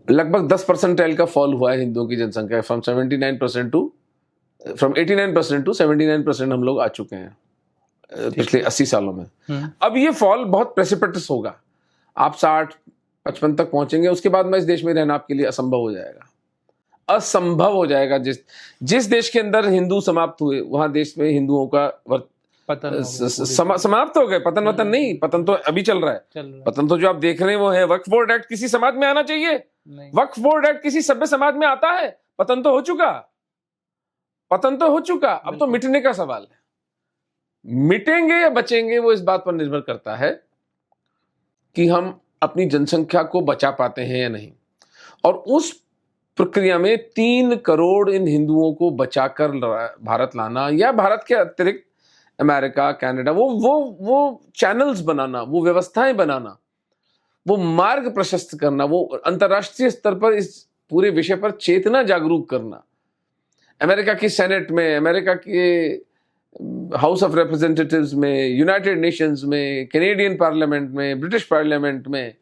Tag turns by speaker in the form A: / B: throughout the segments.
A: लगभग 10 परसेंटाइल का फॉल हुआ है हिंदुओं की जनसंख्या, फ्रॉम 89% टू 79% हम लोग आ चुके हैं पिछले 80 सालों में। अब ये फॉल बहुत प्रेसिपिटस होगा, आप 60-55 तक पहुंचेंगे, उसके बाद में इस देश में रहना आपके लिए असंभव हो जाएगा, असंभव हो जाएगा। जिस देश के अंदर हिंदू समाप्त हुए वहां देश में हिंदुओं का
B: पतन
A: समाप्त हो गए। पतन वतन नहीं, पतन तो अभी चल रहा है। पतन तो जो आप देख रहे हैं वो है वक्फ बोर्ड एक्ट किसी समाज में आना चाहिए, वक्फ बोर्ड एक्ट किसी सभ्य समाज में आता है? पतन तो हो चुका, पतन तो हो चुका, अब तो मिटने का सवाल है। मिटेंगे या बचेंगे वो इस बात पर निर्भर करता है कि हम अपनी जनसंख्या को बचा पाते हैं या नहीं। और उस प्रक्रिया में 3 करोड़ इन हिंदुओं को बचाकर भारत लाना, या भारत के अतिरिक्त अमेरिका, कनाडा, वो चैनल्स बनाना, वो व्यवस्थाएं बनाना, वो मार्ग प्रशस्त करना, वो अंतर्राष्ट्रीय स्तर पर इस पूरे विषय पर चेतना जागरूक करना। अमेरिका की सेनेट में, अमेरिका के हाउस ऑफ रिप्रेजेंटेटिव्स में, यूनाइटेड नेशंस में, कैनेडियन पार्लियामेंट में, ब्रिटिश पार्लियामेंट में,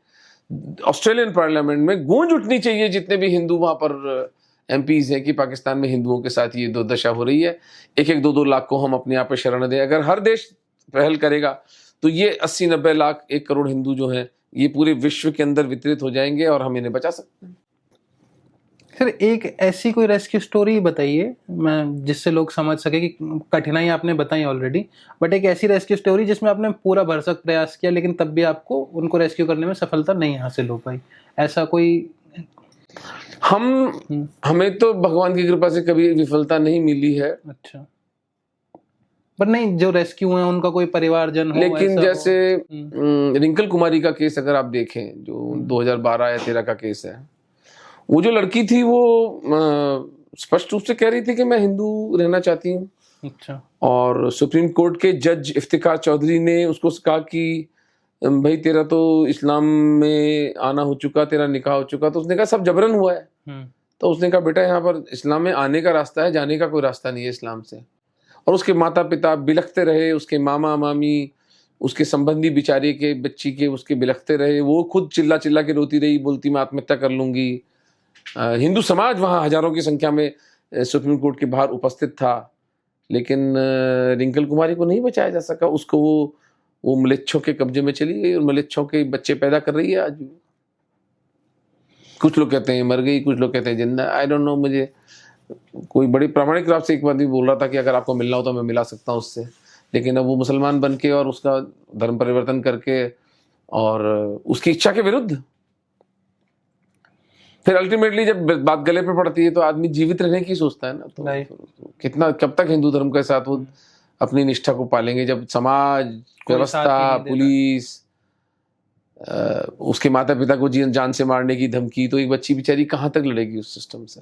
A: ऑस्ट्रेलियन पार्लियामेंट में गूंज उठनी चाहिए, जितने भी हिंदू वहां पर एमपीज हैं, कि पाकिस्तान में हिंदुओं के साथ ये दुर्दशा हो रही है। 1-1, 2-2 लाख को हम अपने यहाँ पे शरण दें। अगर हर देश पहल करेगा तो ये 80-90 लाख, 1 करोड़ हिंदू जो हैं, ये पूरे विश्व के अंदर वितरित हो जाएंगे और हम इन्हें बचा सकते हैं।
B: सर, एक ऐसी कोई रेस्क्यू स्टोरी बताइए मैं, जिससे लोग समझ सके कि कठिनाई आपने बताई ऑलरेडी, बट एक ऐसी रेस्क्यू स्टोरी जिसमें आपने पूरा भरसक प्रयास किया लेकिन तब भी आपको उनको रेस्क्यू करने में सफलता नहीं हासिल हो पाई, ऐसा कोई?
A: हमें तो भगवान की कृपा से कभी विफलता नहीं मिली है।
B: अच्छा, पर नहीं, जो रेस्क्यू हुए उनका कोई परिवारजन हो,
A: लेकिन जैसे रिंकल कुमारी का केस अगर आप देखें, जो 2012 या 13 का केस है, वो जो लड़की थी वो स्पष्ट रूप से कह रही थी कि मैं हिंदू रहना चाहती हूँ।
B: अच्छा। और
A: सुप्रीम कोर्ट के जज इफ्तिकार चौधरी ने उसको कहा कि भाई तेरा तो इस्लाम में आना हो चुका, तेरा निकाह हो चुका। तो उसने कहा सब जबरन हुआ है। तो उसने कहा बेटा यहाँ पर इस्लाम में आने का रास्ता है, जाने का कोई रास्ता नहीं है इस्लाम से। और उसके माता पिता बिलखते रहे, उसके मामा मामी, उसके संबंधी बिचारे के बच्ची के उसके बिलखते रहे। वो खुद चिल्ला चिल्ला के रोती रही, बोलती मैं आत्महत्या कर लूंगी। हिंदू समाज वहाँ हजारों की संख्या में सुप्रीम कोर्ट के बाहर उपस्थित था, लेकिन रिंकल कुमारी को नहीं बचाया जा सका। उसको वो मलेच्छों के कब्जे में चली गई और मलेच्छों के बच्चे पैदा कर रही है आज भी। कुछ लोग कहते हैं मर गई, कुछ लोग कहते हैं जिंदा, आई डोंट नो। मुझे कोई बड़ी प्रामाणिक रूप से एक बात भी बोल रहा था कि अगर आपको मिलना हो तो मैं मिला सकता हूँ उससे, लेकिन अब वो मुसलमान बन के और उसका धर्म परिवर्तन करके और उसकी इच्छा के विरुद्ध, फिर अल्टीमेटली जब बात गले पे पड़ती है तो आदमी जीवित रहने की सोचता है ना। तो कितना, कब तक हिंदू धर्म के साथ वो अपनी निष्ठा को पालेंगे, जब समाज, व्यवस्था, पुलिस, उसके माता पिता को जान से मारने की धमकी, तो एक बच्ची बेचारी कहाँ तक लड़ेगी उस सिस्टम से।